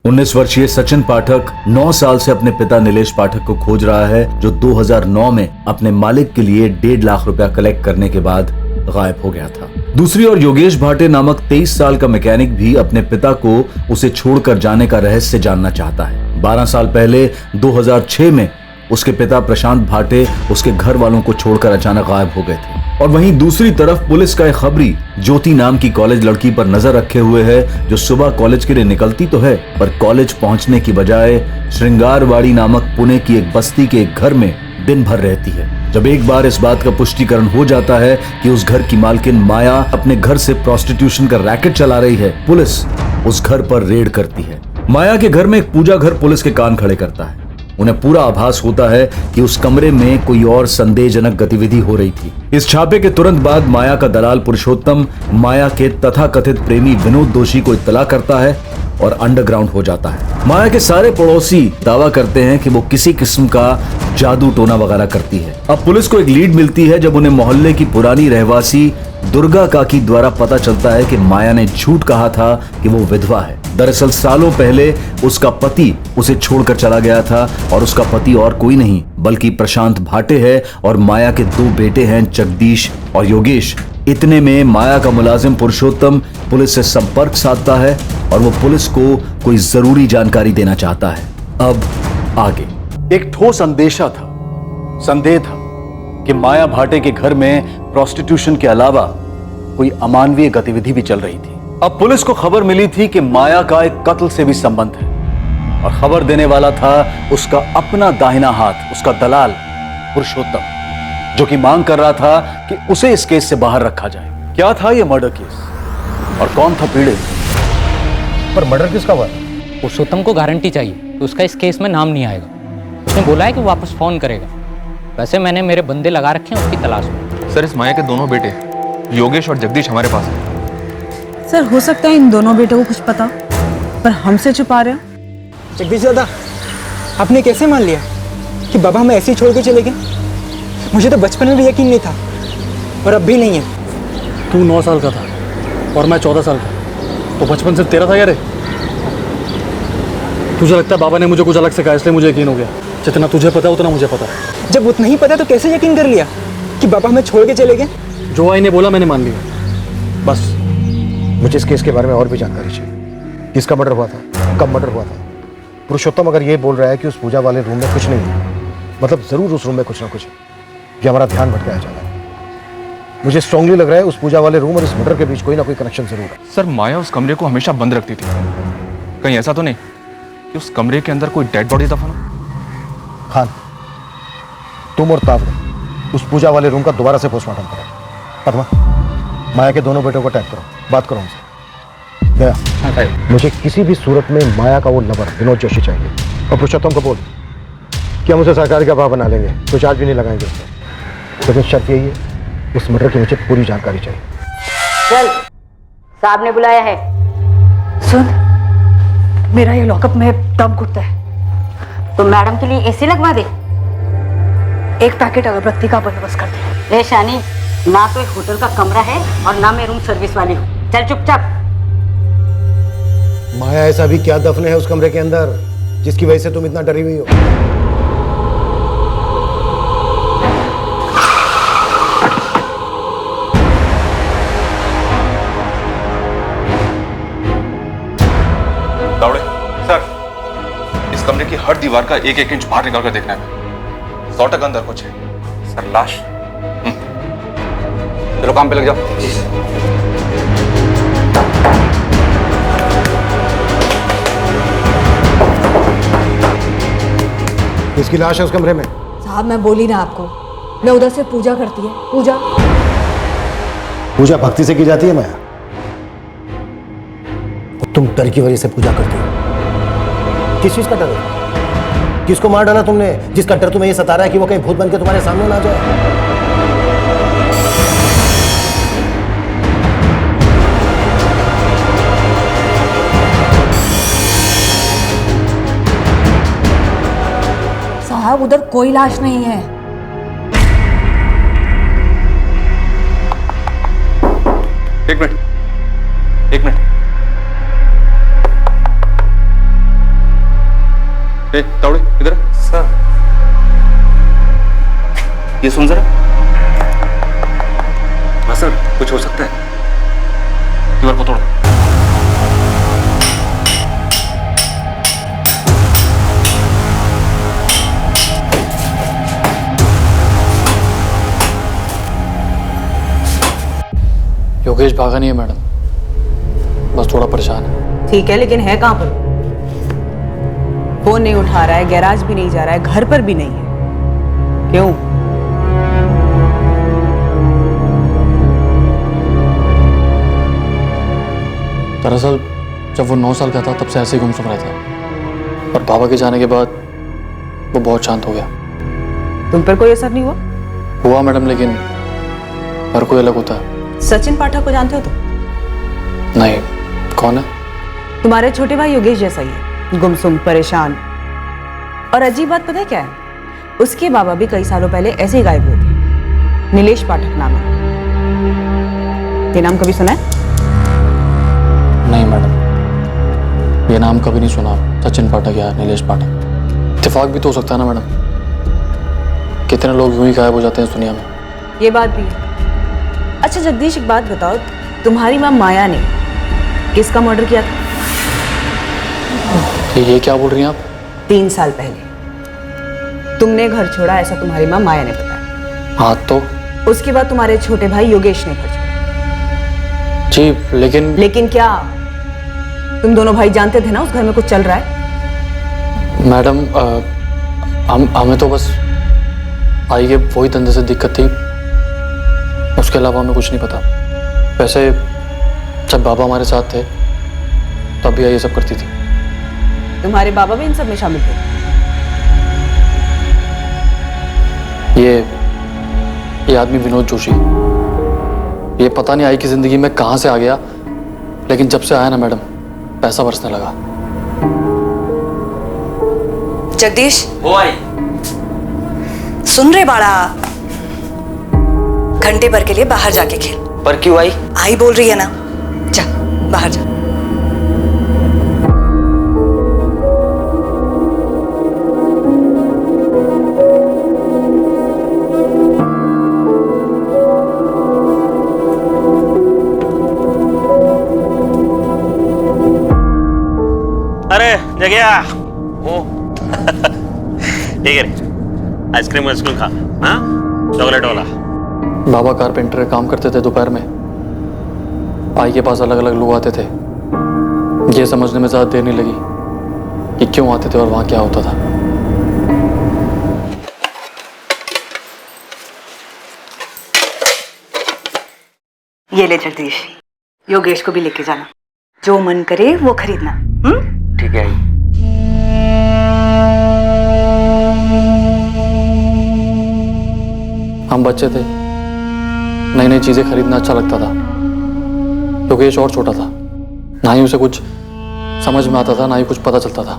19 वर्षीय सचिन पाठक 9 साल से अपने पिता नीलेश पाठक को खोज रहा है, जो 2009 में अपने मालिक के लिए 1.5 लाख रुपया कलेक्ट करने के बाद गायब हो गया था। दूसरी ओर योगेश भाटे नामक 23 साल का मैकेनिक भी अपने पिता को उसे छोड़कर जाने का रहस्य जानना चाहता है। 12 साल पहले 2006 में उसके पिता प्रशांत भाटे उसके घर वालों को छोड़कर अचानक गायब हो गए थे। और वहीं दूसरी तरफ पुलिस का एक खबरी ज्योति नाम की कॉलेज लड़की पर नजर रखे हुए है, जो सुबह कॉलेज के लिए निकलती तो है, पर कॉलेज पहुंचने की बजाय श्रृंगारवाड़ी नामक पुणे की एक बस्ती के एक घर में दिन भर रहती है। जब एक बार इस बात का पुष्टिकरण हो जाता है कि उस घर की मालकिन माया अपने घर से प्रोस्टिट्यूशन का रैकेट चला रही है, पुलिस उस घर पर रेड करती है। माया के घर में एक पूजा घर पुलिस के कान खड़े करता है। उन्हें पूरा आभास होता है कि उस कमरे में कोई और संदेहजनक गतिविधि हो रही थी। इस छापे के तुरंत बाद माया का दलाल पुरुषोत्तम माया के तथाकथित प्रेमी विनोद दोषी को इत्तला करता है और अंडरग्राउंड हो जाता है। माया के सारे पड़ोसी दावा करते हैं कि वो किसी किस्म का जादू टोना वगैरह करती है। अब पुलिस को एक लीड मिलती है जब उन्हें मोहल्ले की पुरानी रहवासी दुर्गा काकी द्वारा पता चलता है कि माया ने झूठ कहा था कि वो विधवा है। दरअसल सालों पहले उसका पति उसे छोड़कर चला गया था और उसका पति और कोई नहीं बल्कि प्रशांत भाटे है और माया के 2 बेटे हैं, जगदीश और योगेश। इतने में माया का मुलाजिम पुरुषोत्तम पुलिस से संपर्क साधता है और वो पुलिस को कोई जरूरी जानकारी देना चाहता है। अब आगे एक ठोस संदेह था कि माया भाटे के घर में प्रोस्टिट्यूशन के अलावा कोई अमानवीय गतिविधि भी चल रही थी। अब पुलिस को खबर मिली थी कि माया का एक कत्ल से भी संबंध है और खबर देने वाला था उसका अपना दाहिना हाथ, उसका दलाल पुरुषोत्तम, जो कि मांग कर रहा था कि उसे इस केस से बाहर रखा जाए। क्या था यह मर्डर केस और कौन था पीड़ित? पर मर्डर किसका हुआ? पुरुषोत्तम को गारंटी चाहिए तो उसका इस केस में नाम नहीं आएगा। उसने बोला है कि वापस फोन करेगा। वैसे मैंने मेरे बंदे लगा रखे हैं उसकी तलाश में। सर, इस माया के दोनों बेटे योगेश और जगदीश हमारे पास हैं। सर, हो सकता है इन दोनों बेटों को कुछ पता, पर हमसे छुपा रहे हैं। जगदीश दादा, आपने कैसे मान लिया कि बाबा हमें ऐसे ही छोड़ के चले गए? मुझे तो बचपन में भी यकीन नहीं था और अब भी नहीं है। तू 9 साल का था और मैं 14 साल का, तो बचपन से तेरा था यार। तुझे लगता है बाबा ने मुझे कुछ अलग से कहा इसलिए मुझे यकीन हो गया? जितना तुझे पता है उतना मुझे पता है। जब उतना ही पता तो कैसे यकीन कर लिया कि बाबा हमें छोड़ के चले गए? जो आई ने बोला मैंने मान लिया, बस। मुझे इस केस के बारे में और भी जानकारी चाहिए। किसका मर्डर हुआ था, कब मर्डर हुआ था? पुरुषोत्तम अगर ये बोल रहा है कि उस पूजा वाले रूम में कुछ नहीं है, मतलब जरूर उस रूम में कुछ ना कुछ है। ये हमारा ध्यान भटकाया जा रहा है। मुझे स्ट्रांगली लग रहा है उस पूजा वाले रूम और इस मर्डर के बीच कोई ना कोई कनेक्शन जरूर है। सर, माया उस कमरे को हमेशा बंद रखती थी। कहीं ऐसा तो नहीं कि उस कमरे के अंदर कोई डेड बॉडी दफन हो? खान, तुम और तावड़े उस पूजा वाले रूम का दोबारा से पोस्टमार्टम करो। पद्मा, माया के दोनों बेटों को टैग करो, बात करो उनसे। गया। मुझे किसी भी सूरत में माया का वो लवर विनोद जोशी चाहिए। और पुरुषोत्तम को बोल कि हम उसे सरकारी का भाव बना लेंगे, कोई चार्ज भी नहीं लगाएंगे उससे। लेकिन शर्त यही है, उस मर्डर की मुझे पूरी जानकारी चाहिए। चल, साहब ने बुलाया है। सुन, मेरा ये लॉकअप में दम घुटता है, तो मैडम के लिए एसी लगवा दे। एक पैकेट अगरबत्ती का बंदोबस्त कर दे। रे शानी, ना तो एक होटल का कमरा है और ना मैं रूम सर्विस वाली हूँ। चल चुपचाप। माया ऐसा भी क्या दफन है उस कमरे के अंदर जिसकी वजह से तुम इतना डरी हुई हो? दावड़े सर, इस कमरे की हर दीवार का 1-1 इंच बाहर निकल कर देखना है। 100% अंदर कुछ है। सर, लाश। चलो काम पे लग जाओ। जी सर। किसकी लाश है उस कमरे में? साहब, मैं बोली ना आपको, मैं उधर से पूजा करती है। पूजा भक्ति से की जाती है माया? तुम डर की वजह से पूजा करती हो। किस चीज का डर है? किसको मार डाला तुमने जिसका डर तुम्हें ये सता रहा है कि वो कहीं भूत बन के तुम्हारे सामने ना आ जाए? साहब, उधर कोई लाश नहीं है। एक मिनट। ए तावड़े इधर सर। ये सुन जरा। हाँ सर, कुछ हो सकता है। दीवार को तोड़ो। योगेश भागा नहीं है मैडम, बस थोड़ा परेशान है। ठीक है, लेकिन है कहाँ पर? फोन नहीं उठा रहा है, गैराज भी नहीं जा रहा है, घर पर भी नहीं है। क्यों? दरअसल जब वो 9 साल का था तब से ऐसे ही गुमसुम रहता है, और बाबा के जाने के बाद वो बहुत शांत हो गया। तुम पर कोई असर नहीं हुआ? हुआ मैडम, लेकिन हर कोई अलग होता है। सचिन पाठक को जानते हो तुम? नहीं, कौन है? तुम्हारे छोटे भाई योगेश जैसा ही है, गुमसुम, परेशान। और अजीब बात पता है क्या है? उसके बाबा भी कई सालों पहले ऐसे ही गायब हुए थे। नीलेश पाठक नाम है। ये नाम कभी सुना है? नहीं मैडम, ये नाम कभी नहीं सुना। सचिन पाठक या नीलेश पाठक, इत्तेफाक भी तो हो सकता है ना मैडम। कितने लोग यूं ही गायब हो जाते हैं इस दुनिया में। ये बात भी है। अच्छा जगदीश, एक बात बताओ, तुम्हारी माँ माया ने किसका मर्डर किया था? ये क्या बोल रही हैं आप? 3 साल पहले तुमने घर छोड़ा, ऐसा तुम्हारी माँ माया ने बताया। हाँ तो? उसके बाद तुम्हारे छोटे भाई योगेश ने घर छोड़ा। जी, लेकिन लेकिन क्या? तुम दोनों भाई जानते थे ना उस घर में कुछ चल रहा है? मैडम, हमें तो बस आई के वही धंधे से दिक्कत थी, उसके अलावा हमें कुछ नहीं पता। वैसे जब बाबा हमारे साथ थे तब भी ये सब करती थी। तुम्हारे बाबा भी इन सब में शामिल थे? ये आदमी विनोद जोशी, ये पता नहीं आई की जिंदगी में कहां से आ गया, लेकिन जब से आया ना मैडम, पैसा बरसने लगा। जगदीश, वो आई। सुन रहे बाड़ा? घंटे भर के लिए बाहर जाके खेल। पर क्यों आई? आई बोल रही है ना, जा बाहर जा। अरे जगह ओ ठीक है, आइसक्रीम वाइसक्रीम खा। हाँ, चॉकलेट वाला। बाबा कारपेंटर काम करते थे दोपहर में। आई के पास अलग अलग लोग आते थे। ये समझने में ज्यादा देर नहीं लगी कि क्यों आते थे और वहां क्या होता था। ये ले जगदीश, योगेश को भी लेके जाना, जो मन करे वो खरीदना। ठीक है। हम बच्चे थे, नई नई चीजें खरीदना अच्छा लगता था। योगेश और छोटा था, ना ही उसे कुछ समझ में आता था, ना ही कुछ पता चलता था।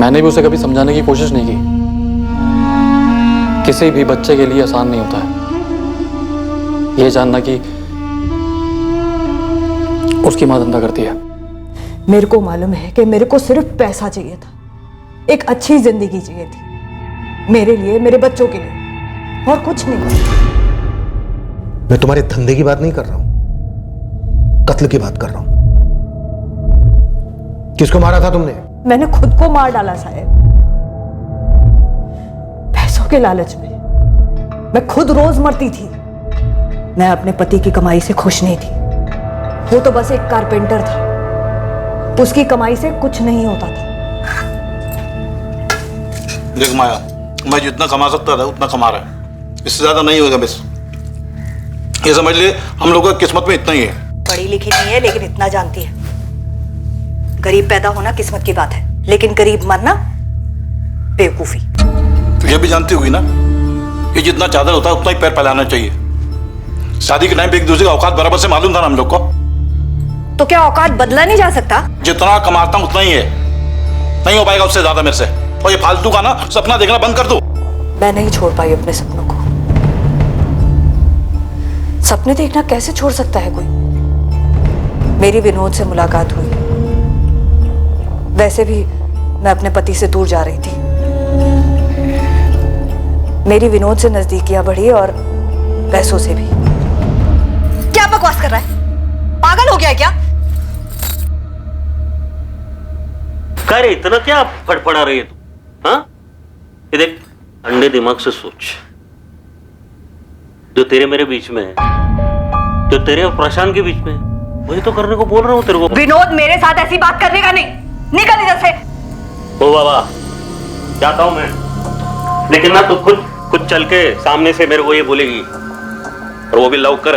मैंने भी उसे कभी समझाने की कोशिश नहीं की। किसी भी बच्चे के लिए आसान नहीं होता है ये जानना कि उसकी मां धंधा करती है। मेरे को मालूम है कि मेरे को सिर्फ पैसा चाहिए था, एक अच्छी जिंदगी चाहिए थी, मेरे लिए, मेरे बच्चों के लिए, और कुछ नहीं। मैं तुम्हारे धंधे की बात नहीं कर रहा हूं, कत्ल की बात कर रहा हूं। किसको मारा था तुमने? मैंने खुद को मार डाला साहब, पैसों के लालच में। मैं खुद रोज मरती थी। मैं अपने पति की कमाई से खुश नहीं थी। वो तो बस एक कारपेंटर था, उसकी कमाई से कुछ नहीं होता था। देख माया, मैं जितना कमा सकता था उतना कमा रहा है, इससे ज्यादा नहीं होगा। बस ये समझ लिए हम लोगों की किस्मत में इतना ही है। पढ़ी लिखी नहीं है लेकिन इतना जानती है, गरीब पैदा होना किस्मत की बात है, लेकिन गरीब मरना बेवकूफी। तो ये भी जानती होगी ना, ये जितना चादर होता है उतना ही पैर फैलाना चाहिए। शादी के टाइम पे एक दूसरे का औकात बराबर से मालूम था ना हम लोग को। तो क्या औकात बदला नहीं जा सकता? जितना कमाता हूं उतना ही है, नहीं हो पाएगा उससे ज्यादा मेरे से। और ये फालतू का ना सपना देखना बंद कर दो। मैं नहीं छोड़ पाई अपने सपनों को। सपने देखना कैसे छोड़ सकता है कोई? मेरी विनोद से मुलाकात हुई, वैसे भी मैं अपने पति से दूर जा रही थी। मेरी विनोद से नजदीकियां बढ़ी और पैसों से भी। क्या बकवास कर रहा है? पागल हो गया है क्या? कह रहे इतना क्या फड़फड़ा रही है तू? हाँ, ये देख, ठंडे दिमाग से सोच। जो तेरे मेरे बीच में है, जो तेरे और प्रशांत के बीच में है, वही तो करने को बोल रहा हूँ तेरे को। विनोद, मेरे साथ ऐसी बात करने का नहीं। निकल इधर से। ओ बाबा, जाता हूँ मैं, लेकिन ना तू खुद चल के सामने से मेरे को ये बोलेगी, और वो भी लव कर।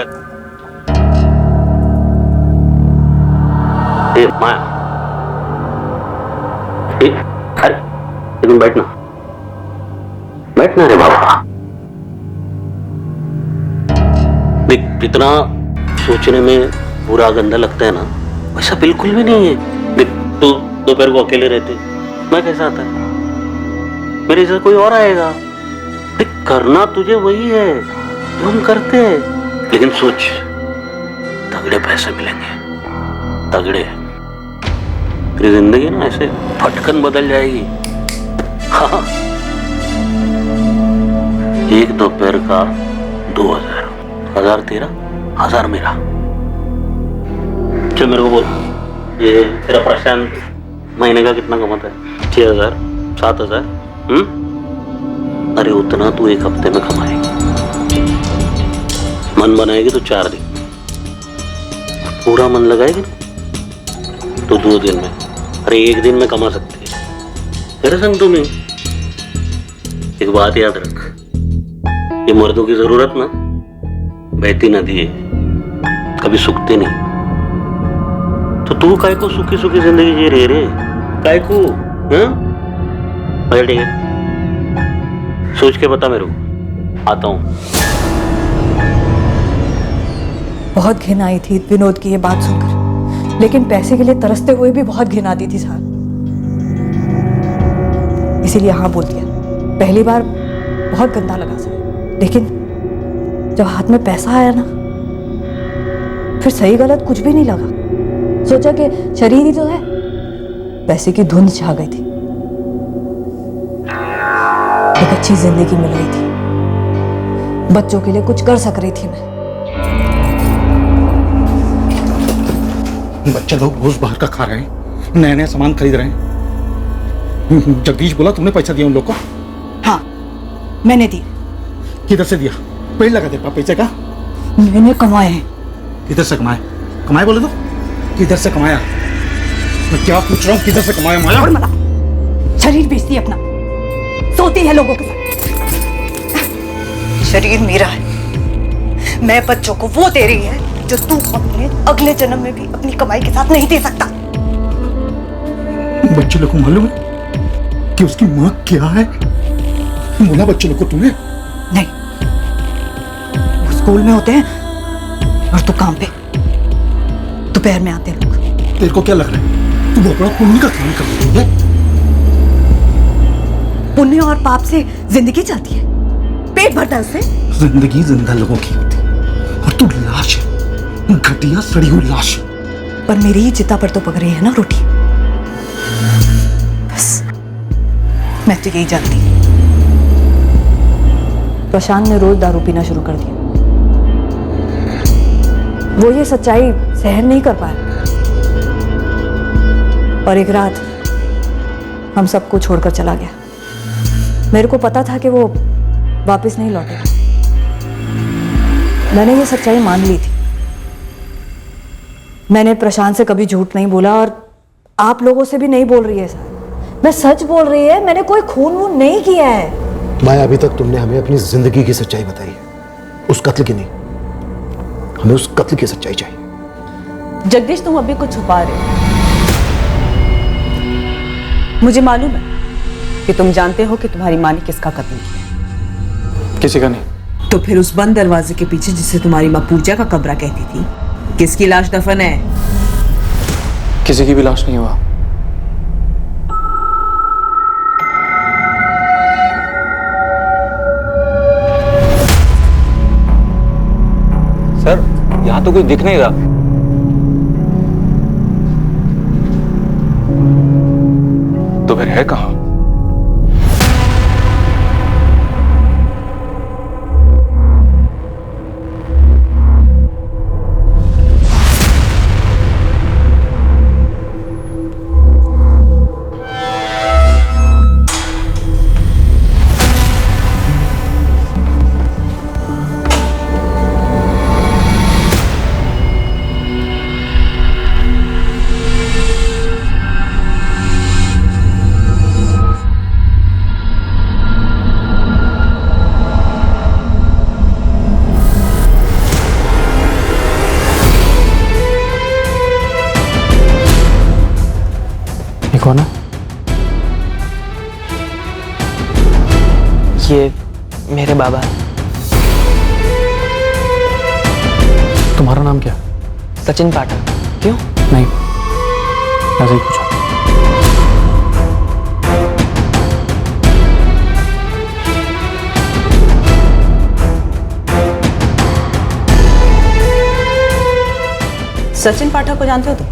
माया, अरे लेकिन बैठना रे बाबा। देख, जितना सोचने में बुरा गंदा लगता है ना, वैसा बिल्कुल भी नहीं है। देख, तू दोपहर को अकेले रहते, मैं कैसा आता है? मेरे से कोई और आएगा। देख, करना तुझे वही है जो हम करते हैं, लेकिन सोच, तगड़े पैसे मिलेंगे, तगड़े। तेरी जिंदगी ना ऐसे फटकन बदल जाएगी। हाँ, एक दोपहर का 2000, 1000 तेरा, 1000 मेरा। चल मेरे को बोल, ये तेरा प्रशांत महीने का कितना कमाता है? 6000, 7000? अरे उतना तू एक हफ्ते में कमाएगी। मन बनाएगी तो 4 दिन, पूरा मन लगाएगी तो 2 दिन में, अरे 1 दिन में कमा सकती है। मेरे संग तुम्हें एक बात याद रख, ये मर्दों की जरूरत ना बहती नदी है, कभी सूखती नहीं। तो तू काय को सूखी सूखी जिंदगी जी रहे रे? काय को? ठीक है, सोच के बता मेरे को, आता हूं। बहुत घिन आई थी विनोद की ये बात सुनकर, लेकिन पैसे के लिए तरसते हुए भी बहुत घिन आती थी साहब। इसीलिए हाँ बोल दिया। पहली बार बहुत गंदा लगा साहब, लेकिन जब हाथ में पैसा आया ना, फिर सही गलत कुछ भी नहीं लगा। सोचा कि शरीर ही तो है। पैसे की धुंध छा गई थी, एक अच्छी जिंदगी मिल गई थी, बच्चों के लिए कुछ कर सक रही थी मैं। बच्चे लोग रोज बाहर का खा रहे हैं, नए नए सामान खरीद रहे हैं। जगदीश बोला तुमने पैसा दिया उन लोग को? हाँ, मैंने दिया। किधर से दिया? पेड़ लगा दे पैसे का? मैंने कमाए हैं। किधर से कमाए? कमाए बोले तो किधर से कमाया? मैं क्या पूछ रहा हूँ, किधर से कमाया माया? और मला शरीर बेचती है अपना, सोती है लोगों के साथ। शरीर मेरा है, मैं बच्चों को वो दे रही है जो तू अपने अगले जन्म में भी अपनी कमाई के साथ नहीं दे सकता। बच्चे लोग को मालूम है कि उसकी माँ क्या है? बोला बच्चे लोग को तुमने? नहीं, वो स्कूल में होते हैं और तू काम पे, दोपहर में आते हैं लोग। तेरे को क्या लग रहा है तू बहुत बड़ा पुण्य का काम कर रही है? पुण्य और पाप से जिंदगी चलती है, पेट भरता है उससे। जिंदगी जिंदा लोगों की होती है और तू लाश है, घटिया सड़ी हुई लाश। पर मेरी ही चिता पर तो पक रही है ना रोटी। बस मैं तो यही जानती। प्रशांत ने रोज दारू पीना शुरू कर दिया। वो ये सच्चाई सहन नहीं कर पाया और एक रात हम सबको छोड़कर चला गया। मेरे को पता था कि वो वापस नहीं लौटेगा। मैंने ये सच्चाई मान ली थी। मैंने प्रशांत से कभी झूठ नहीं बोला और आप लोगों से भी नहीं बोल रही है सर। मैं सच बोल रही है, मैंने कोई खून वून नहीं किया है। माया, अभी तक तुमने हमें अपनी जिंदगी की सच्चाई बताई है, उस कत्ल की नहीं। हमें उस कत्ल की सच्चाई चाहिए। जगदीश, तुम अभी कुछ छुपा रहे हो। मुझे मालूम है कि तुम जानते हो कि तुम्हारी माँ ने किसका कत्ल किया। किसी का नहीं। तो फिर उस बंद दरवाजे के पीछे जिसे तुम्हारी माँ पूजा का कमरा कहती थी, किसकी लाश दफन है? किसी की भी लाश नहीं हुआ। सर, यहाँ तो कोई दिख नहीं रहा। तो फिर है कहां? कौन है? ये मेरे बाबा है। तुम्हारा नाम क्या? सचिन पाठक। क्यों? नहीं, ऐसे ही पूछा। सचिन पाठक को जानते हो तुम?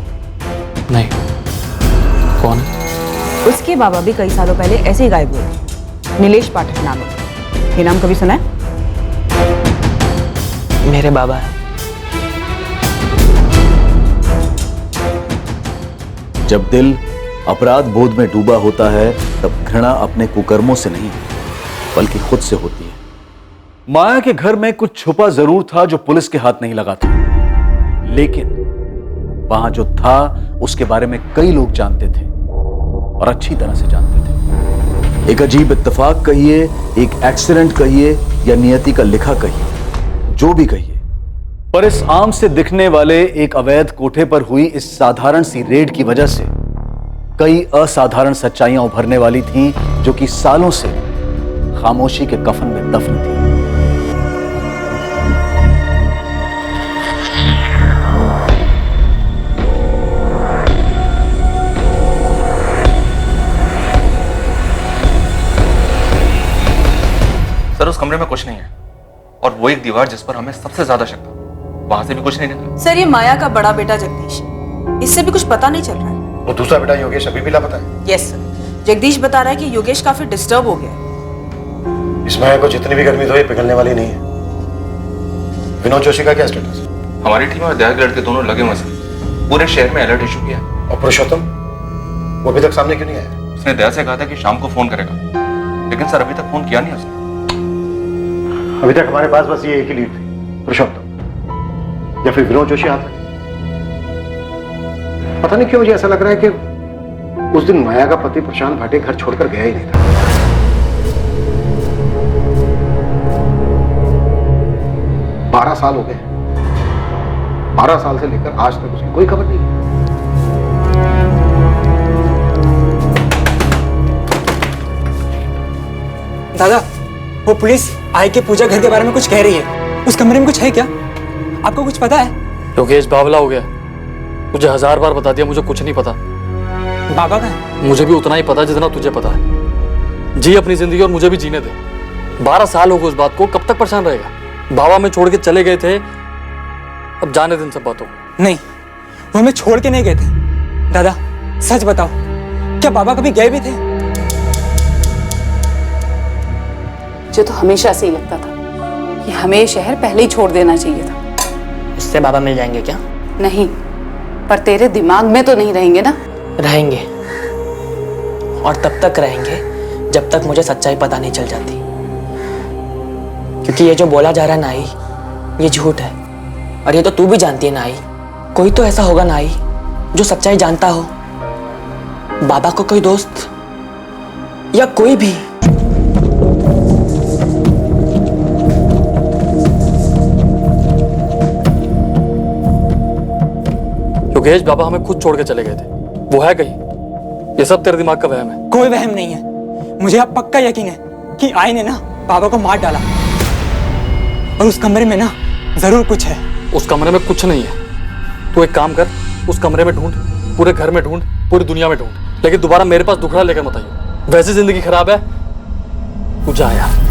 नहीं। कौन है? उसके बाबा भी कई सालों पहले ऐसे ही गायब हुए थे। नीलेश पाठक नाम है। ये नाम कभी सुना है? मेरे बाबा है। जब दिल अपराध बोध में डूबा होता है तब घृणा अपने कुकर्मों से नहीं बल्कि खुद से होती है। माया के घर में कुछ छुपा जरूर था जो पुलिस के हाथ नहीं लगा था, लेकिन वहां जो था उसके बारे में कई लोग जानते थे और अच्छी तरह से जानते थे। एक अजीब इत्तेफाक कहिए, एक एक्सीडेंट कहिए या नियति का लिखा कहिए, जो भी कहिए, पर इस आम से दिखने वाले एक अवैध कोठे पर हुई इस साधारण सी रेड की वजह से कई असाधारण सच्चाइयां उभरने वाली थीं जो कि सालों से खामोशी के कफन में दफन थी। सर उस कमरे में कुछ नहीं है और वो एक दीवार जिस पर हमें सबसे ज्यादा शक था, वहां से भी कुछ नहीं निकला। सर ये माया का बड़ा बेटा जगदीश, इससे भी कुछ पता नहीं चल रहा है। वो दूसरा बेटा योगेश अभी भी लापता है? यस सर, जगदीश बता रहा है कि योगेश काफी डिस्टर्ब हो गया है। इस माया को जितनी भी गर्मी दो ये पिघलने वाली नहीं है। विनोद जोशी का क्या स्टेटस? हमारी टीम और दया के लड़के दोनों लगे हुए हैं, पूरे शहर में अलर्ट इशू किया। और पुरुषोत्तम वो अभी तक सामने क्यों नहीं आया? उसने दया से कहा था कि शाम को फोन करेगा, लेकिन सर अभी तक फोन किया नहीं उसने। अभी तक हमारे पास बस ये एक ही लीड थी, पुरुषोत्तम या फिर विनोद जोशी आता है। पता नहीं क्यों मुझे ऐसा लग रहा है कि उस दिन माया का पति प्रशांत भाटे घर छोड़कर गया ही नहीं था। बारह साल हो गए, 12 साल से लेकर आज तक उसकी कोई खबर नहीं। दादा, वो पुलिस आई के पूजा घर के बारे में कुछ कह रही है। उस कमरे में कुछ है क्या? आपको कुछ पता है? योगेश बावला हो गया। मुझे 1000 बार बता दिया, मुझे कुछ नहीं पता। बाबा का है? मुझे भी उतना ही पता जितना तुझे पता है। जी अपनी जिंदगी और मुझे भी जीने दे। 12 साल हो गए उस बात को, कब तक परेशान रहेगा? बाबा में छोड़ के चले गए थे, अब जाने दिन सब बातों। नहीं, वो हमें छोड़ के नहीं गए थे। दादा सच बताओ, क्या बाबा कभी गए भी थे? मुझे तो हमेशा से ही लगता था कि हमें ये शहर पहले ही छोड़ देना चाहिए था। इससे बाबा मिल जाएंगे क्या? नहीं, पर तेरे दिमाग में तो नहीं रहेंगे ना? रहेंगे, और तब तक रहेंगे जब तक मुझे सच्चाई पता नहीं चल जाती। क्योंकि ये जो बोला जा रहा है नाई, ये झूठ है। और ये तो तू भी जानती है नाई, कोई तो ऐसा होगा नाई जो सच्चाई जानता हो। बाबा को कोई दोस्त या कोई भी। योगेश बाबा हमें खुद छोड़ के चले गए थे, वो है कहीं? ये सब तेरे दिमाग का वहम है। कोई वहम नहीं है, मुझे अब पक्का यकीन है कि आई ने ना बाबा को मार डाला। और उस कमरे में ना जरूर कुछ है। उस कमरे में कुछ नहीं है। तू एक काम कर, उस कमरे में ढूंढ, पूरे घर में ढूंढ, पूरी दुनिया में ढूंढ, लेकिन दोबारा मेरे पास दुखड़ा लेकर मत आइयो। वैसे जिंदगी खराब है, तू जा यार।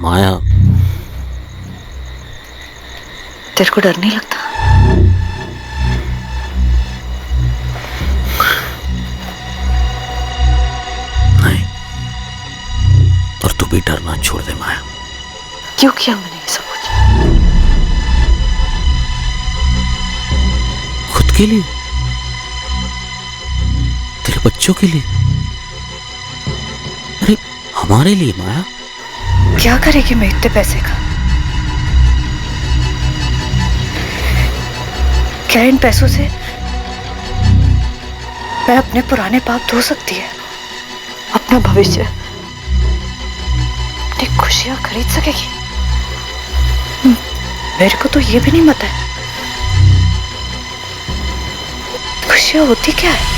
माया, तेरे को डर नहीं लगता? नहीं, और तू भी डरना छोड़ दे माया। क्यों किया मैंने ये सब कुछ? खुद के लिए, तेरे बच्चों के लिए, अरे हमारे लिए माया। क्या करेगी मैं इतने पैसे का? क्या इन पैसों से मैं अपने पुराने पाप धो सकती है? अपना भविष्य, अपनी खुशियां खरीद सकेगी? मेरे को तो ये भी नहीं पता है खुशियां होती क्या है।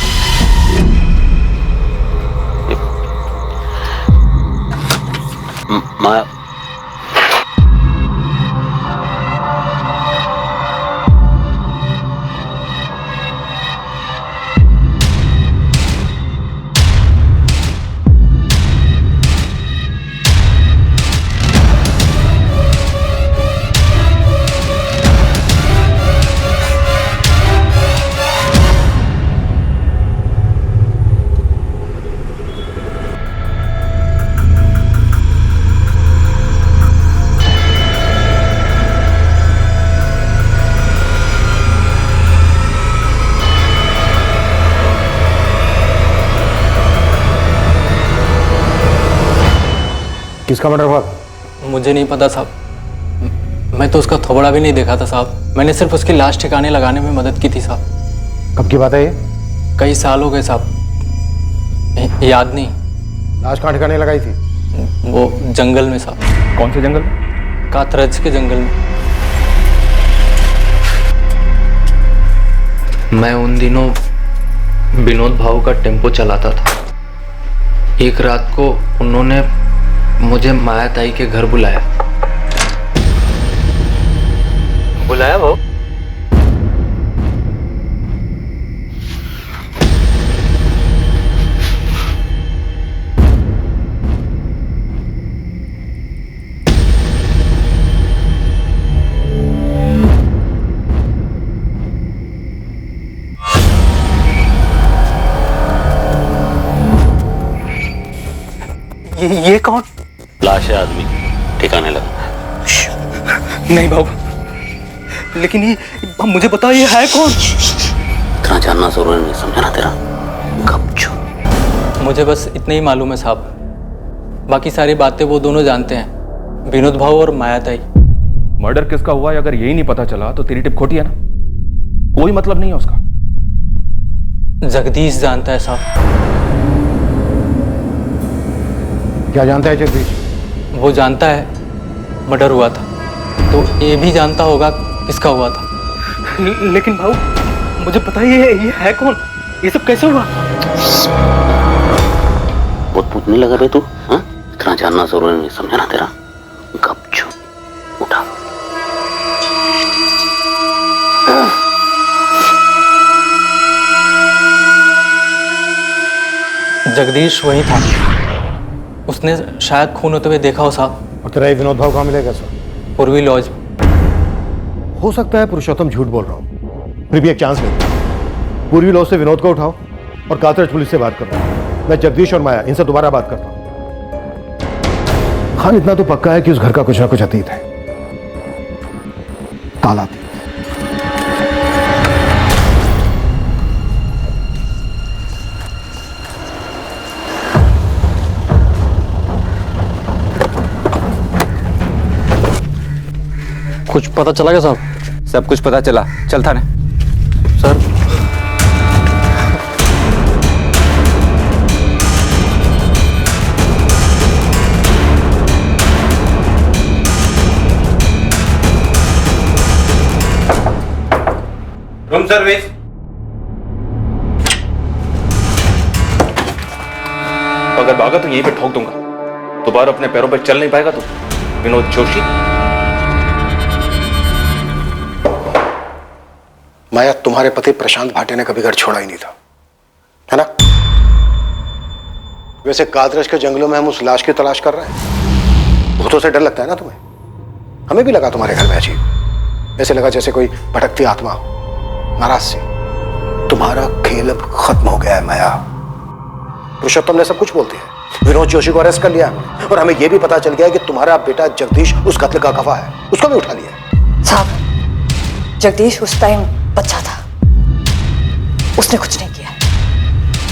माया, किसका मर्डर हुआ? मुझे नहीं पता साहब, मैं तो उसका थोबड़ा भी नहीं देखा था साहब। मैंने सिर्फ उसकी लाश ठिकाने लगाने में मदद की थी साहब। कब की बात है ये? कई साल हो गए साहब, याद नहीं। लाश कहाँ ठिकाने लगाई थी? वो जंगल में साहब। कौन से जंगल? कातरज के जंगल में। मैं उन दिनों विनोद भाऊ का टेम्पो चलाता था। एक रात को उन्होंने मुझे माया ताई के घर बुलाया भाऊ। ये कौन? लाश है आदमी, ठिकाने लगा। नहीं बाबू, लेकिन ये मुझे बताओ ये है कौन? इतना जानना जरूरी नहीं, समझा ना तेरा? गपचूप। मुझे बस इतना ही मालूम है साहब, बाकी सारी बातें वो दोनों जानते हैं, विनोद भाऊ और माया ताई। मर्डर किसका हुआ है अगर यही नहीं पता चला तो तेरी टिप खोटी है ना, कोई मतलब नहीं है उसका। जगदीश जानता है साहब। क्या जानता है जगदीश? वो जानता है मर्डर हुआ था, तो ये भी जानता होगा किसका हुआ था। लेकिन भाऊ मुझे पता ही है ये है कौन, ये सब कैसे हुआ? बहुत पूछने लगा बे तू, हाँ? इतना जानना जरूरी नहीं, समझा ना तेरा? गपचूप, उठा। जगदीश वही था, उसने शायद खून होते हुए देखा हो साहब। और तेरा ये विनोद भाव कहाँ मिलेगा सर? पूर्वी लॉज। हो सकता है पुरुषोत्तम झूठ बोल रहा हूँ, फिर भी एक चांस लेते। पूर्वी लॉज से विनोद को उठाओ और कातरज पुलिस से बात करो। मैं जगदीश और माया इनसे दोबारा बात करता हूँ। खान इतना तो पक्का है कि उस घर का कुछ ना कुछ अतीत है, ताला थी। कुछ पता चला क्या साहब? सब कुछ पता चला, चल थाने। Sir room service. अगर भागा तो यहीं पे ठोक दूंगा, दोबारा अपने पैरों पर चल नहीं पाएगा तू, विनोद जोशी। माया, तुम्हारे पति प्रशांत भाटे ने कभी घर छोड़ा ही नहीं था, है ना? वैसे कातरज के जंगलों में हम उस लाश की तलाश कर रहे हैं। भूतों से डर लगता है ना तुम्हें? हमें भी लगा तुम्हारे घर में अजीब, ऐसे लगा जैसे कोई भटकती आत्मा हो। नाराज सी। तुम्हारा खेल अब खत्म हो गया है माया। पुरुषोत्तम ने सब कुछ बोल दिया है। विनोद जोशी को अरेस्ट कर लिया हमने, और हमें यह भी पता चल गया है कि तुम्हारा बेटा जगदीश उस कत्ल का गवाह है, उसको भी उठा लिया। साहब, जगदीश उस टाइम बच्चा था, उसने कुछ नहीं किया,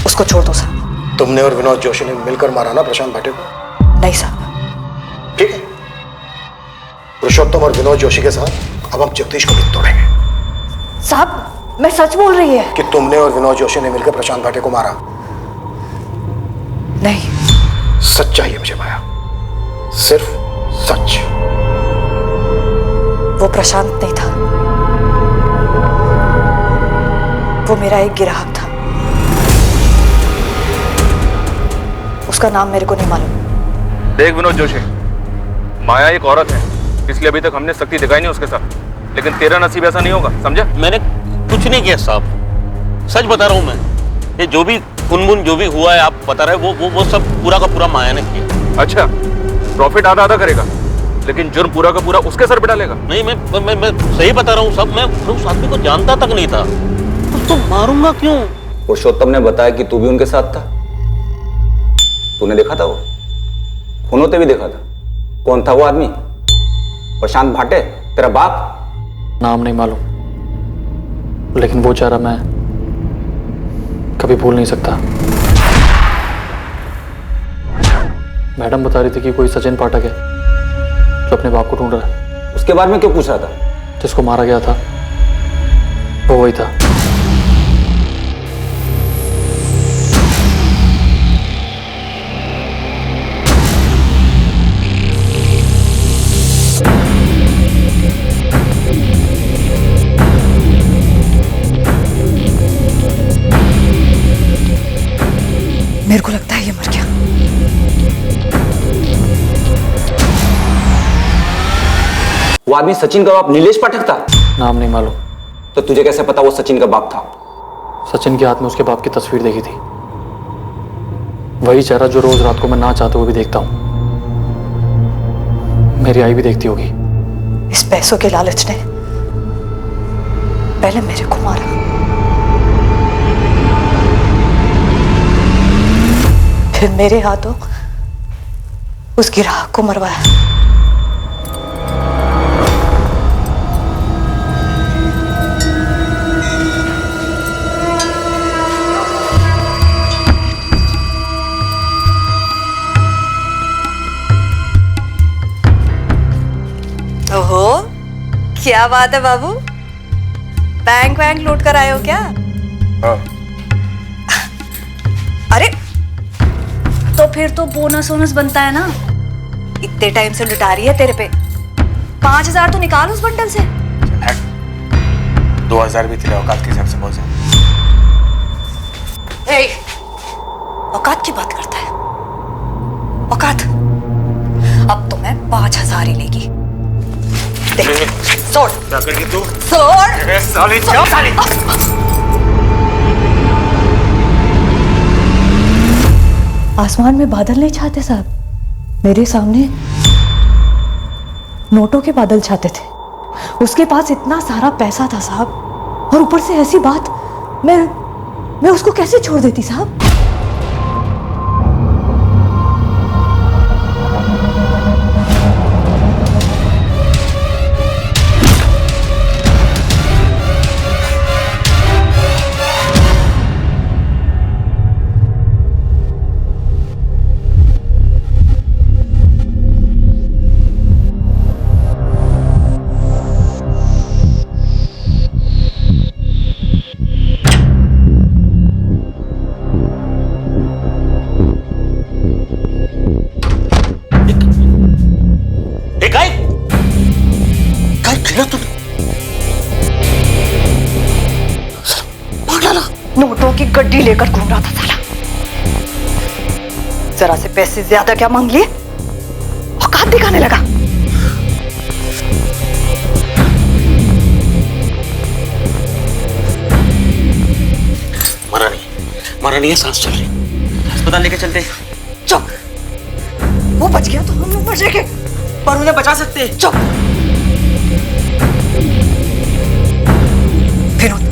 उसको छोड़ दो साहब। तुमने और विनोद जोशी ने मिलकर मारा ना प्रशांत भाटे को? नहीं साहब। ठीक है, पुरुषोत्तम और विनोद जोशी के साथ अब हम जगदीश को भी तोड़ेंगे। साहब, मैं सच बोल रही है कि तुमने और विनोद जोशी ने मिलकर प्रशांत भाटे को मारा? नहीं। सच चाहिए मुझे माया, सिर्फ सच। वो प्रशांत नहीं था, वो मेरा एक ग्राहक था। उसका नाम मेरे को नहीं मालूम। देख विनोद जोशी, माया एक औरत है, इसलिए अभी तक हमने सख्ती दिखाई नहीं उसके साथ, लेकिन तेरा नसीब ऐसा नहीं होगा, समझा? मैंने कुछ नहीं किया साहब, सच बता रहा हूँ मैं। ये जो भी खुनमुन जो भी हुआ है आप बता रहे वो सब पूरा का पूरा माया ने किया। अच्छा, प्रॉफिट आधा आधा करेगा, लेकिन जुर्म पूरा का पूरा उसके सर पे डालेगा? नहीं, मैं सही बता रहा हूँ सब। मैं उस आदमी को जानता तक नहीं था, उसको मारूंगा क्यों? पुरुषोत्तम ने बताया कि तू भी उनके साथ था। तूने देखा था वो खून होते भी देखा था। कौन था वो आदमी? प्रशांत भाटे, तेरा बाप? नाम नहीं मालूम, लेकिन वो चेहरा मैं कभी भूल नहीं सकता। मैडम बता रही थी कि कोई सचिन पाठक है जो अपने बाप को ढूंढ रहा है। उसके बारे में क्यों पूछ रहा था? जिसको मारा गया था वो वही था। मेरे को लगता है ये मर गया। वो आदमी सचिन का बाप नीलेश पाठक था? नाम नहीं मालूम। तो तुझे कैसे पता वो सचिन का बाप था? सचिन के हाथ में उसके बाप की तस्वीर देखी थी, वही चेहरा जो रोज रात को मैं ना चाहते हुए भी देखता हूं। मेरी आई भी देखती होगी। इस पैसों के लालच ने पहले मेरे को मारा, फिर मेरे हाथों उस ग्राहक को मरवाया। ओहो, क्या बात है बाबू, बैंक वैंक लूट कर आए हो क्या? हाँ। अरे तो फिर तो बोनस वोनस बनता है ना। इतने टाइम से लुटा रही है तेरे पे, 5,000 तो निकाल उस बंडल से। 2,000 भी तेरे औकात के हिसाब से बहुत ए, औकात की बात करता है? औकात? अब तो मैं 5,000 ही लेगी। देख, सोड़। क्या करगी तू? सोड़। साली क्या साली? आसमान में बादल नहीं छाते साहब, मेरे सामने नोटों के बादल छाते थे। उसके पास इतना सारा पैसा था साहब, और ऊपर से ऐसी बात। मैं उसको कैसे छोड़ देती साहब? नोटों की गड्डी लेकर घूम रहा था साला। जरा से पैसे ज्यादा क्या मांग लिए, औकात दिखाने लगा। मरा नहीं है, सांस चल रही। अस्पताल लेके चलते। चुप, वो बच गया तो हम लोग बच जाएंगे। और उन्हें बचा सकते हैं। चुप। विनोद,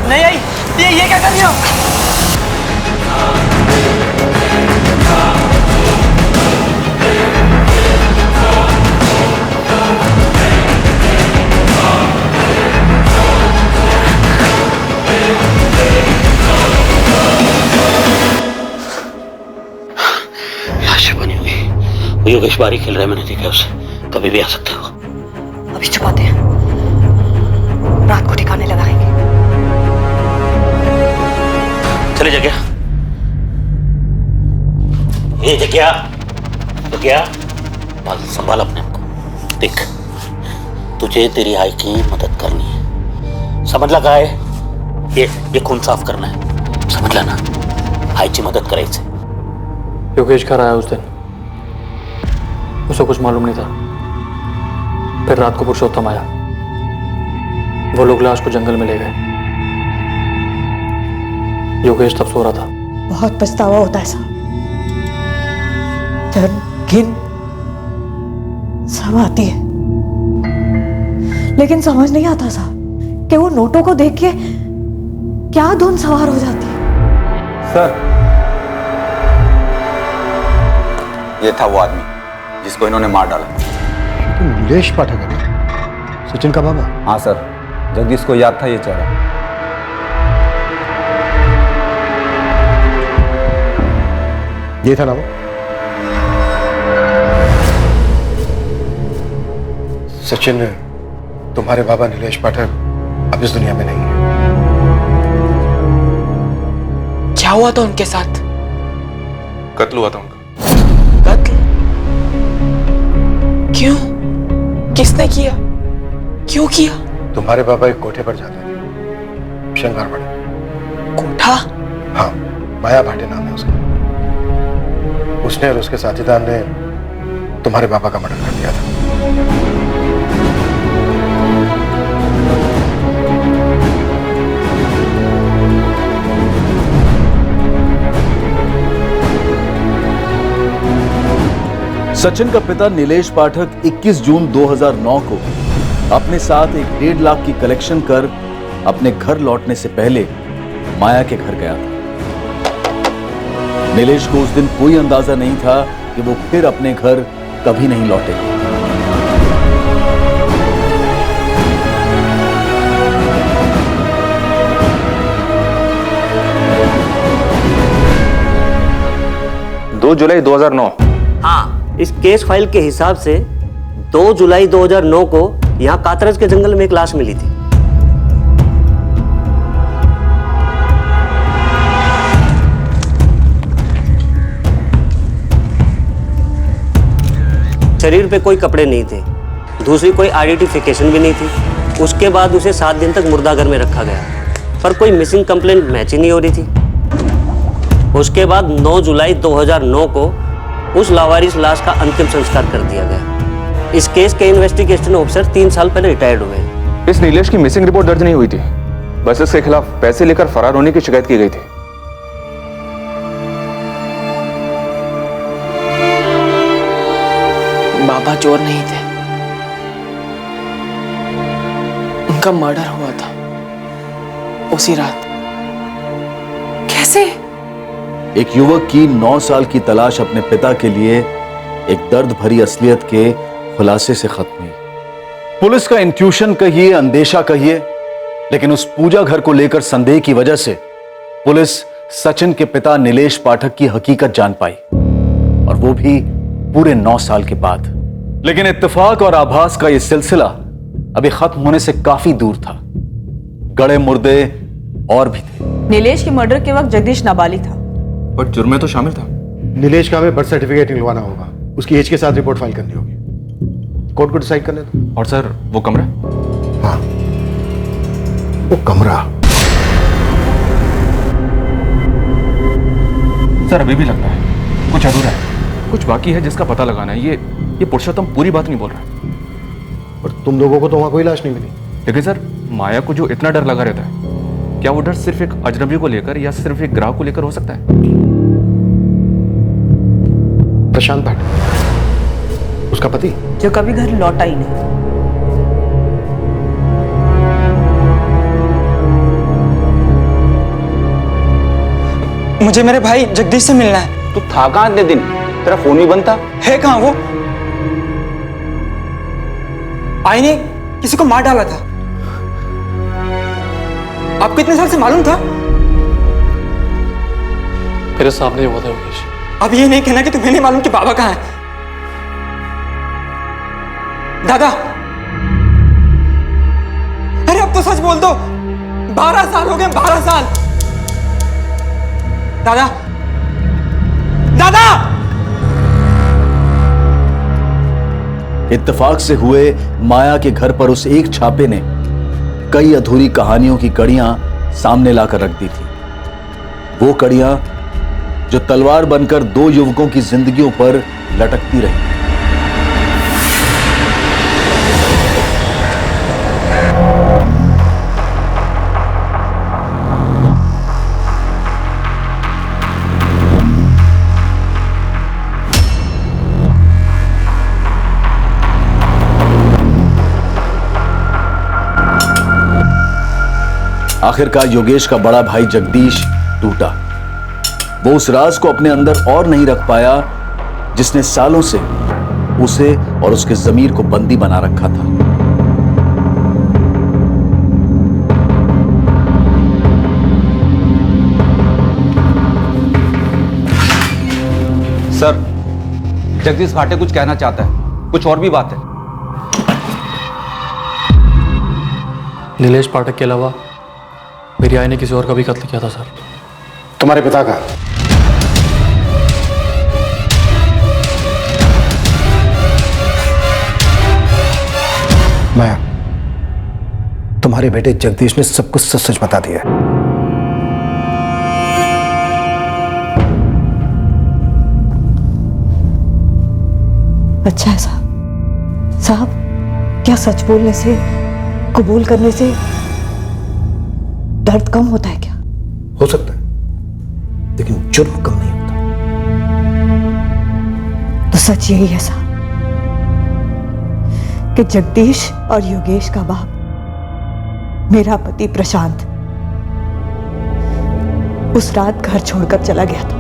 नहीं आई। ये क्या कर रही हो? लाश बनी हुई। वो योगेश बारी खेल रहा है, मैंने देखा उसे। कभी भी आ सकता है वो। अभी छुपाते हैं, रात को ठिकाने लगाएंगे। चले जगह, ये जगह संभाल अपने आप को। देख, तुझे तेरी आई की मदद करनी है, समझ लगा है? ये खून साफ करना है, समझ लेना। आई की मदद करे इसे। योगेश घर आया उस दिन, उसे कुछ मालूम नहीं था। फिर रात को पुरुषोत्तम आया, वो लोग लाश को जंगल में ले गए। योगेश तब सो रहा था। बहुत पछतावा होता है साहब, जब घिन सब आती है, लेकिन समझ नहीं आता साहब कि वो नोटों को देख के क्या धुन सवार हो जाती है। सर, ये था वो आदमी जिसको इन्होंने मार डाला। तो नीलेश पाठक है ना, सचिन का बाबा? हाँ सर, जगदीश को याद था ये चेहरा। ये था ना वो? सचिन, तुम्हारे बाबा नीलेश पाठक अब इस दुनिया में नहीं है। क्या हुआ था उनके साथ? कत्ल हुआ था उनका। कत्ल? क्यों? किसने किया? क्यों किया? तुम्हारे बाबा एक कोठे पर जाते थे, शंकरवाड़ी। कोठा? हाँ, माया भाटे नाम है उसका। उसने और उसके साथीदार ने तुम्हारे बाबा का मर्डर कर दिया था। सचिन का पिता नीलेश पाठक 21 जून 2009 को अपने साथ एक 1.5 लाख की कलेक्शन कर अपने घर लौटने से पहले माया के घर गया था। नीलेश को उस दिन कोई अंदाजा नहीं था कि वो फिर अपने घर कभी नहीं लौटेगा। जुलाई 2009। हाँ, इस केस फाइल के हिसाब से 2 जुलाई 2009 को यहाँ कातरज के जंगल में एक लाश मिली थी। शरीर पे कोई कपड़े नहीं थे, दूसरी कोई आइडेंटिफिकेशन भी नहीं थी। उसके बाद उसे 7 दिन तक मुर्दाघर में रखा गया, पर कोई मिसिंग कंप्लेंट मैच ही नहीं हो रही थी। उसके बाद 9 जुलाई 2009 को उस लावारिस लाश का अंतिम संस्कार कर दिया गया। इस केस के इन्वेस्टिगेशन ऑफिसर 3 साल पहले रिटायर्ड हुए। इस नीलेश की मिसिंग रिपोर्ट दर्ज नहीं हुई थी, बस इसके खिलाफ पैसे लेकर फरार होने की शिकायत की गई थी। बाबा चोर नहीं थे, उनका मर्डर हुआ था उसी रात। कैसे? एक युवक की 9 साल की तलाश अपने पिता के लिए एक दर्द भरी असलियत के खुलासे से खत्म हुई। पुलिस का इंट्यूशन कहिए, अंदेशा कहिए, लेकिन उस पूजा घर को लेकर संदेह की वजह से पुलिस सचिन के पिता नीलेश पाठक की हकीकत जान पाई, और वो भी पूरे 9 साल के बाद। लेकिन इत्तेफाक और आभास का यह सिलसिला अभी खत्म होने से काफी दूर था। गड़े मुर्दे और भी थे। नीलेश के मर्डर के वक्त जगदीश नाबालिग था, पर जुर्म में तो शामिल था। नीलेश का हमें बर्थ सर्टिफिकेट निकलवाना होगा, उसकी एज के साथ रिपोर्ट फाइल करनी होगी। कोर्ट को डिसाइड करने दो। और सर, वो कमरा? हाँ, वो कमरा। सर, अभी भी लगता है कुछ अधूरा है, कुछ बाकी है जिसका पता लगाना है। ये पुरुषोत्तम पूरी बात नहीं बोल रहा है। और तुम लोगों को तो वहां कोई लाश नहीं मिली। लेकिन सर, माया को जो इतना डर लगा रहता है, क्या वो डर सिर्फ एक अजनबी को लेकर या सिर्फ एक ग्राहक को लेकर हो सकता है? प्रशांत भाटे, उसका पति जो कभी घर लौटा ही नहीं। मुझे मेरे भाई जगदीश से मिलना है। तू था कहाँ इतने दिन? तेरा फोन ही बंद था। है कहाँ वो? आई ने किसी को मार डाला था। आपको इतने साल से मालूम था? मेरे सामने हुआ था योगेश। अब ये नहीं कहना कि तुम्हें नहीं मालूम कि बाबा कहाँ है। दादा, अरे अब तो सच बोल दो। 12 साल हो गए, 12 साल। दादा, दादा! इत्तेफाक से हुए माया के घर पर उस एक छापे ने कई अधूरी कहानियों की कड़ियां सामने लाकर रख दी थी। वो कड़ियां जो तलवार बनकर 2 युवकों की जिंदगियों पर लटकती रही। आखिरकार योगेश का बड़ा भाई जगदीश टूटा। वो उस राज को अपने अंदर और नहीं रख पाया जिसने सालों से उसे और उसके ज़मीर को बंदी बना रखा था। सर, जगदीश भाटे कुछ कहना चाहता है, कुछ और भी बात है। नीलेश पाठक के अलावा मेरी आई ने किसी और का भी कत्ल किया था सर। तुम्हारे पिता का? माया, तुम्हारे बेटे जगदीश ने सब कुछ सच सच बता दिया। अच्छा है साहब। साहब, क्या सच बोलने से, कबूल करने से दर्द कम होता है क्या? हो सकता है, लेकिन जुर्म कम नहीं होता। तो सच यही है साहब कि जगदीश और योगेश का बाप मेरा पति प्रशांत उस रात घर छोड़कर चला गया था।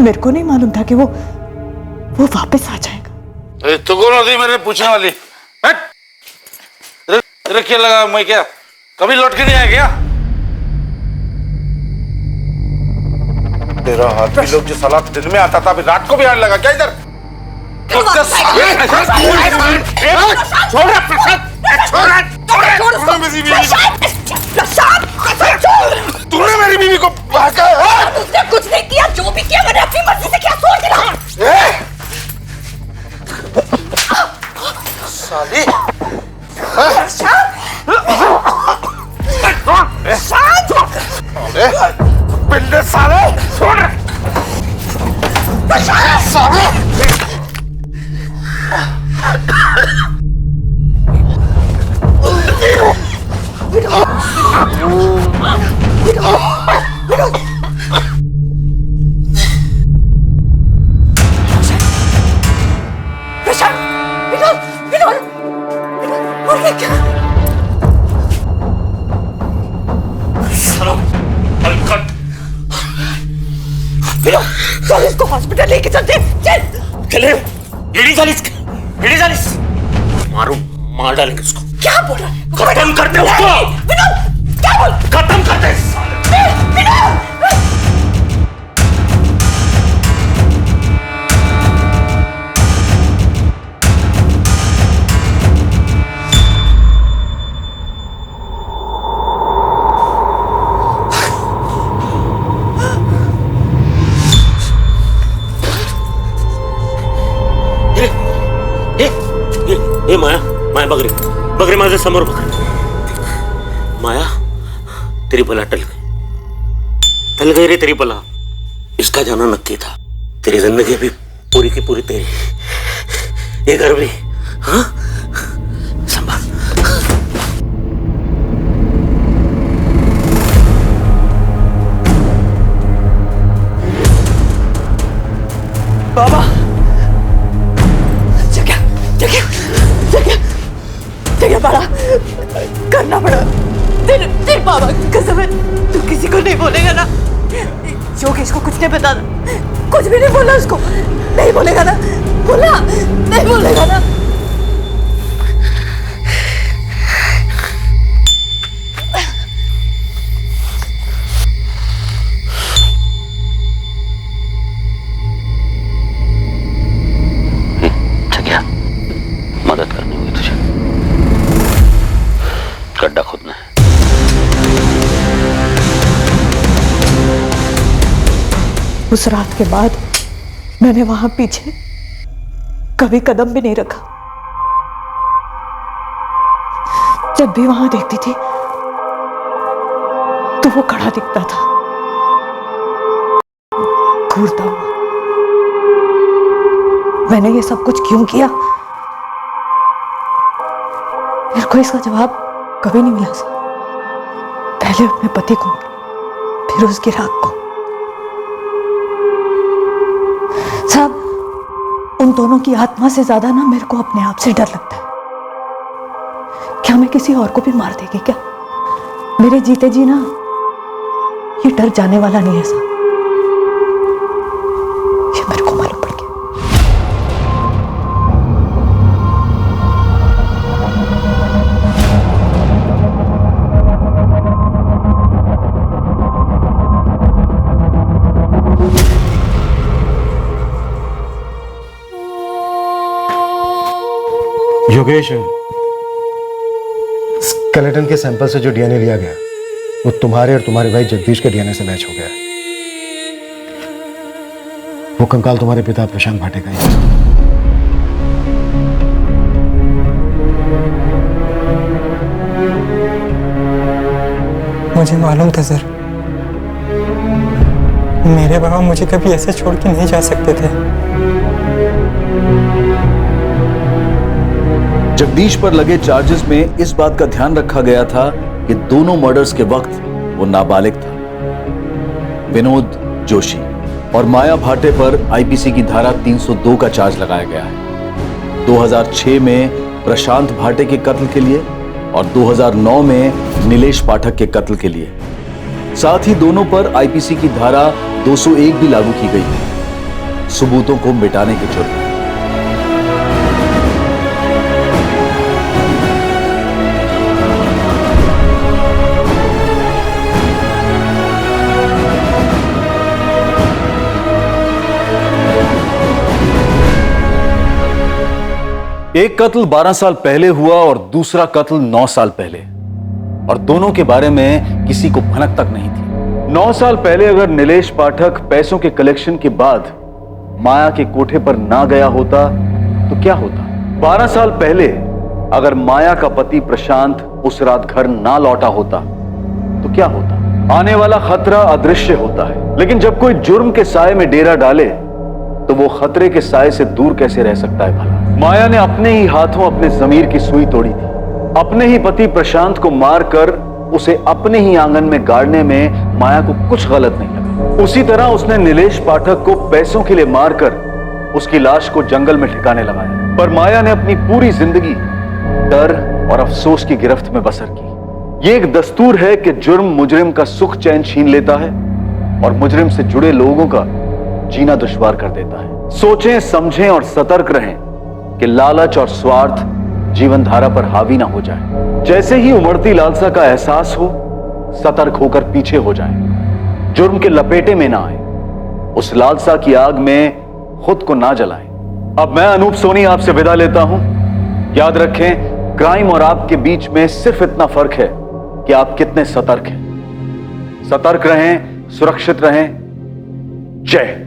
मेरे को नहीं मालूम था कि वो वापस आ जाएगा। तो कौन होती मेरे पूछने वाली? तेरे क्या लगा मैं क्या कभी लौट के नहीं आया क्या? तेरा हाथ भी लोग जो साला दिन में आता था अभी रात को भी आने लगा क्या इधर? तूने मेरी बीवी को उसने कुछ नहीं किया, जो भी किया मैंने अपनी मर्जी से किया। छोड़ दिला साली। पिंडे साले छोड़ साले। चल इसको हॉस्पिटल लेके चलते। चल चले। मारो, मार डालेंगे उसको। क्या बोल रहा है? खत्म करते उसको। विनोद, क्या बोल? खत्म करते। विनोद! माया बगरी माझे समोर बघ। माया, तेरी बला टल गई रे, तेरी बला। इसका जाना नक्की था। तेरी जिंदगी अभी पूरी की पूरी तेरी, ये घर भी। हाँ, संभाल। बाबा जगह जगह जगह जगह पड़ा करना पड़ा। तेरे बाबा की कसम है, तू किसी को नहीं बोलेगा ना? योगेश को कुछ नहीं बता, कुछ भी नहीं बोला उसको, नहीं बोलेगा ना? बोला नहीं बोलेगा ना? मदद करनी होगी तुझे, गड्ढा खोदना है। उस रात के बाद मैंने वहां पीछे कभी कदम भी नहीं रखा। जब भी वहां देखती थी तो वो खड़ा दिखता था, घूरता हुआ। मैंने ये सब कुछ क्यों किया, मेरे को इसका जवाब कभी नहीं मिला सर। पहले अपने पति को, फिर उसकी राख को। साहब, उन दोनों की आत्मा से ज्यादा ना मेरे को अपने आप से डर लगता है। क्या मैं किसी और को भी मार देगी क्या? मेरे जीते जी ना ये डर जाने वाला नहीं है साहब, ये मेरे को मालूम पड़ गया। योगेश, स्केलेटन के सैंपल से जो डीएनए लिया गया वो तुम्हारे और तुम्हारे भाई जगदीश के डीएनए से मैच हो गया है। वो कंकाल तुम्हारे पिता प्रशांत भाटे का ही है। मुझे मालूम था सर, मेरे बाबा मुझे कभी ऐसे छोड़ के नहीं जा सकते थे। जगदीश पर लगे चार्जेस में इस बात का ध्यान रखा गया था कि दोनों मर्डर्स के वक्त वो नाबालिग था। विनोद जोशी और माया भाटे पर आईपीसी की धारा 302 का चार्ज लगाया गया है। 2006 में प्रशांत भाटे के कत्ल के लिए और 2009 में नीलेश पाठक के कत्ल के लिए। साथ ही दोनों पर आईपीसी की धारा 201 भी लागू की गई है, सबूतों को मिटाने के जुर्म में। एक कत्ल 12 साल पहले हुआ और दूसरा कत्ल 9 साल पहले, और दोनों के बारे में किसी को भनक तक नहीं थी। 9 साल पहले अगर नीलेश पाठक पैसों के कलेक्शन के बाद माया के कोठे पर ना गया होता तो क्या होता? 12 साल पहले अगर माया का पति प्रशांत उस रात घर ना लौटा होता तो क्या होता? आने वाला खतरा अदृश्य होता है, लेकिन जब कोई जुर्म के साए में डेरा डाले तो वो खतरे के साए से दूर कैसे रह सकता है भला? माया ने अपने ही हाथों अपने जमीर की सुई तोड़ी थी। अपने ही पति प्रशांत को मारकर उसे अपने ही आंगन में गाड़ने में माया को कुछ गलत नहीं लगा। उसी तरह उसने नीलेश पाठक को पैसों के लिए मारकर उसकी लाश को जंगल में ठिकाने लगाया। पर माया ने अपनी पूरी जिंदगी डर और अफसोस की गिरफ्त में बसर की। ये एक दस्तूर है कि जुर्म मुजरिम का सुख चैन छीन लेता है और मुजरिम से जुड़े लोगों का जीना दुश्वार कर देता है। सोचें, समझें और सतर्क रहें कि लालच और स्वार्थ जीवन धारा पर हावी ना हो जाए। जैसे ही उमड़ती लालसा का एहसास हो, सतर्क होकर पीछे हो जाएं। जुर्म के लपेटे में ना आए, उस लालसा की आग में खुद को ना जलाएं। अब मैं अनूप सोनी आपसे विदा लेता हूं। याद रखें, क्राइम और आपके बीच में सिर्फ इतना फर्क है कि आप कितने सतर्क हैं। सतर्क रहें, सुरक्षित रहें। जय